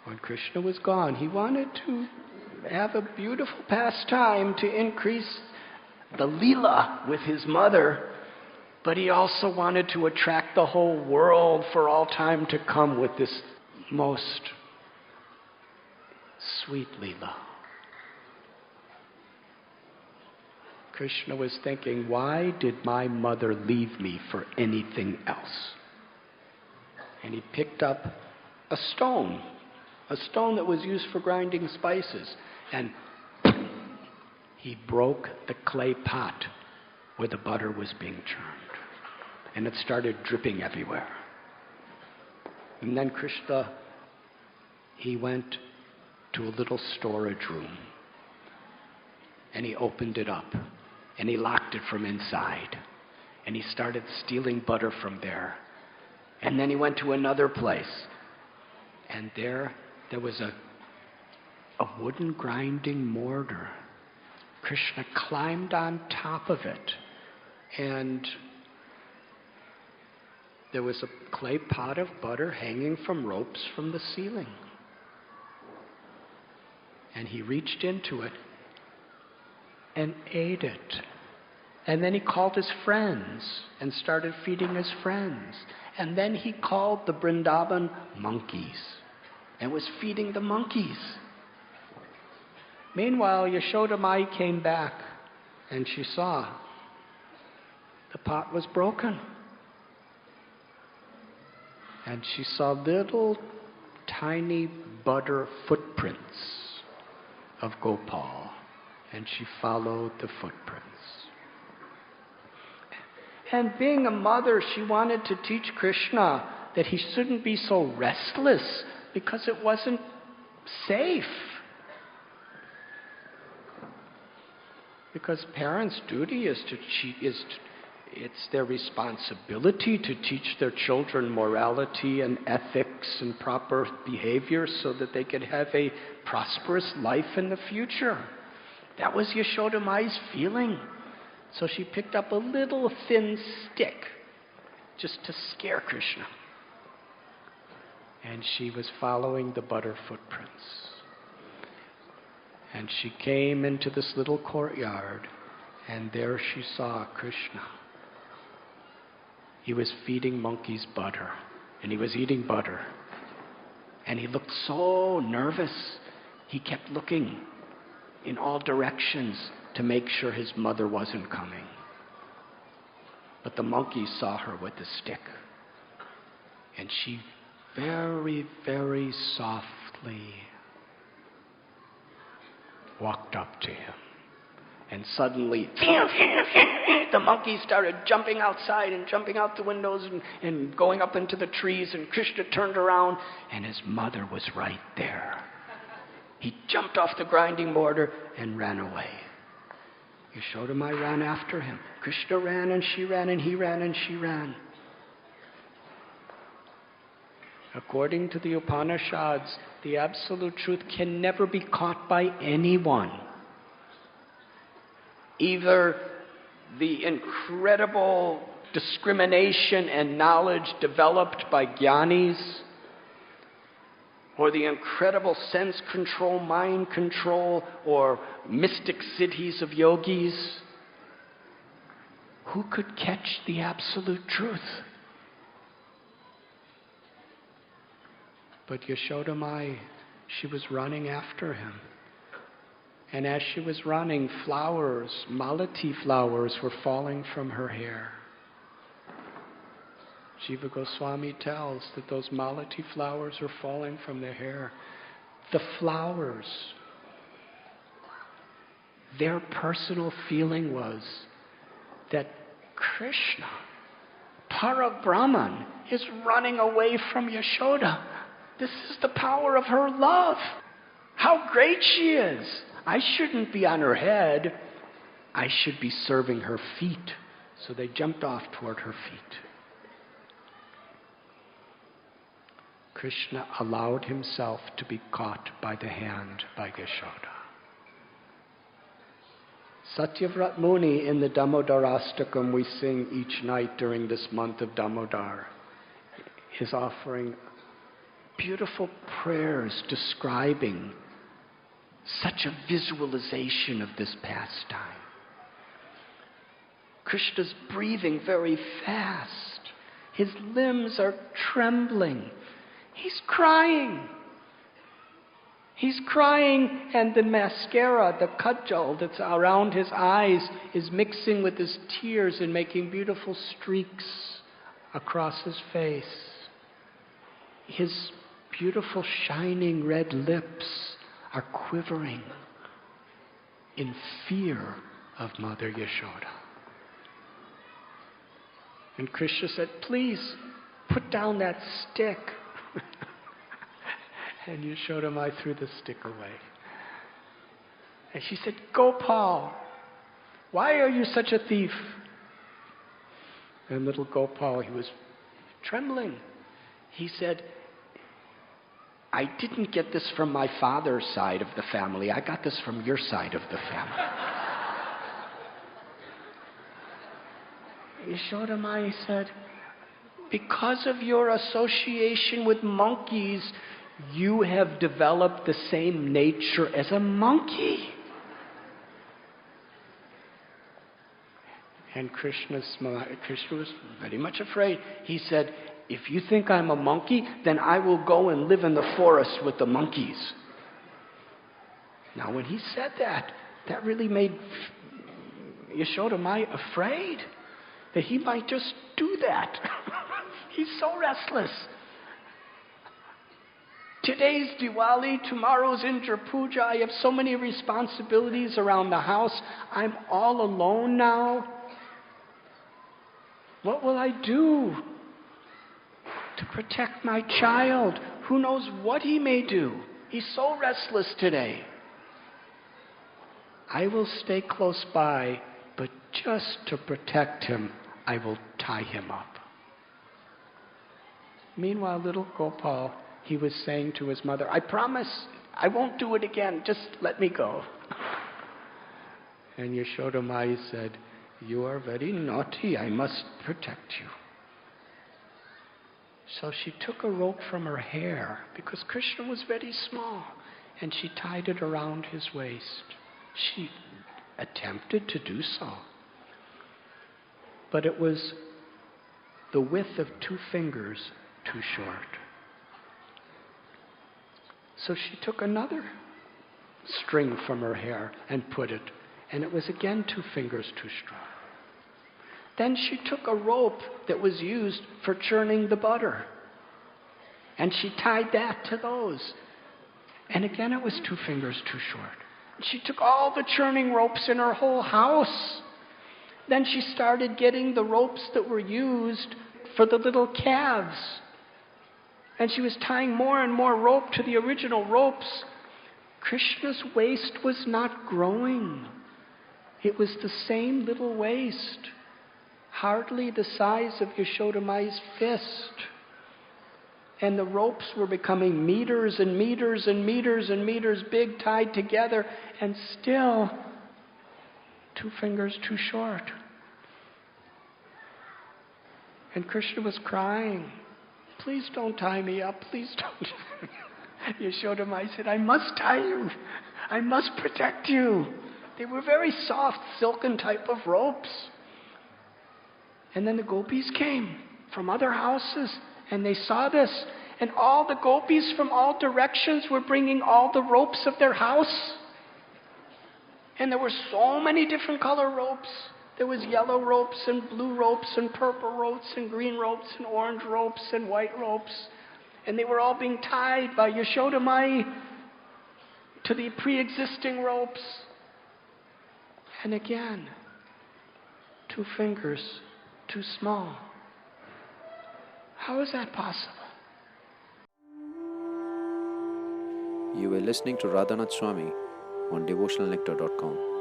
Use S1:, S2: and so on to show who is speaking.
S1: When Krishna was gone, he wanted to have a beautiful pastime to increase the Leela with his mother, but he also wanted to attract the whole world for all time to come with this most sweet Leela. Krishna was thinking, why did my mother leave me for anything else? And he picked up a stone that was used for grinding spices, and he broke the clay pot where the butter was being churned, and it started dripping everywhere. And then Krishna, he went to a little storage room, and he opened it up, and he locked it from inside, and he started stealing butter from there. And then he went to another place, and there was a wooden grinding mortar. Krishna climbed on top of it, and there was a clay pot of butter hanging from ropes from the ceiling. And he reached into it and ate it. And then he called his friends and started feeding his friends. And then he called the Vrindavan monkeys and was feeding the monkeys. Meanwhile, Yashoda Mayi came back and she saw the pot was broken. And she saw little tiny butter footprints of Gopal, and she followed the footprints. And being a mother, she wanted to teach Krishna that he shouldn't be so restless because it wasn't safe. Because parents' duty is it's their responsibility to teach their children morality and ethics and proper behavior so that they could have a prosperous life in the future. That was Yashoda Mayi's feeling. So she picked up a little thin stick just to scare Krishna. And she was following the butter footprints. And she came into this little courtyard, and there she saw Krishna. He was feeding monkeys butter, and he was eating butter. And he looked so nervous. He kept looking in all directions to make sure his mother wasn't coming. But the monkeys saw her with the stick. And she very, very softly walked up to him. And suddenly, the monkeys started jumping outside and jumping out the windows and going up into the trees. And Krishna turned around, and his mother was right there. He jumped off the grinding mortar and ran away. Yashoda Mayi ran after him. Krishna ran and she ran and he ran and she ran. According to the Upanishads, the absolute truth can never be caught by anyone. Either the incredible discrimination and knowledge developed by Jnanis, or the incredible sense control, mind control, or Mystic Siddhis of Yogis. Who could catch the absolute truth? But Yashoda Mayi, she was running after him. And as she was running, flowers, malati flowers, were falling from her hair. Jiva Goswami tells that those malati flowers were falling from their hair. The flowers, their personal feeling was that Krishna, Parabrahman, is running away from Yashoda. This is the power of her love. How great she is. I shouldn't be on her head. I should be serving her feet. So they jumped off toward her feet. Krishna allowed himself to be caught by the hand by Yashoda. Satyavrat Muni in the Damodarastakam we sing each night during this month of Damodar is offering beautiful prayers describing such a visualization of this pastime. Krishna's breathing very fast. His limbs are trembling. He's crying. He's crying, and the mascara, the kajal that's around his eyes is mixing with his tears and making beautiful streaks across his face. His beautiful shining red lips are quivering in fear of Mother Yashoda. And Krishna said, "Please, put down that stick." And Yashoda Mayi threw the stick away. And she said, "Gopal, why are you such a thief?" And little Gopal, he was trembling. He said, "I didn't get this from my father's side of the family. I got this from your side of the family." Yashoda Mayi said, "Because of your association with monkeys, you have developed the same nature as a monkey." And Krishna was very much afraid. He said, "If you think I'm a monkey, then I will go and live in the forest with the monkeys." Now when he said that, that really made Yashoda Mayi afraid that he might just do that. He's so restless. Today's Diwali, tomorrow's Indra Puja. I have so many responsibilities around the house. I'm all alone now. What will I do to protect my child? Who knows what he may do? He's so restless today. I will stay close by, but just to protect him, I will tie him up. Meanwhile, little Gopal, he was saying to his mother, "I promise I won't do it again. Just let me go." And Yashoda Mayi said, "You are very naughty. I must protect you." So she took a rope from her hair, because Krishna was very small, and she tied it around his waist. She attempted to do so, but it was the width of 2 fingers too short. So she took another string from her hair and put it, and it was again 2 fingers too strong. Then she took a rope that was used for churning the butter, and she tied that to those, and again it was 2 fingers too short. She took all the churning ropes in her whole house. Then she started getting the ropes that were used for the little calves. And she was tying more and more rope to the original ropes. Krishna's waist was not growing. It was the same little waist, hardly the size of Yashoda Mayi's fist. And the ropes were becoming meters and meters and meters and meters big, tied together, and still 2 fingers too short. And Krishna was crying, "Please don't tie me up, please don't." Yashoda Mayi said, "I must tie you. I must protect you." They were very soft, silken type of ropes. And then the gopis came from other houses, and they saw this. And all the gopis from all directions were bringing all the ropes of their house. And there were so many different color ropes. There was yellow ropes and blue ropes and purple ropes and green ropes and orange ropes and white ropes. And they were all being tied by Yashoda Mayi to the pre-existing ropes. And again, 2 fingers too small. How is that possible?
S2: You were listening to Radhanath Swami on devotionalnectar.com.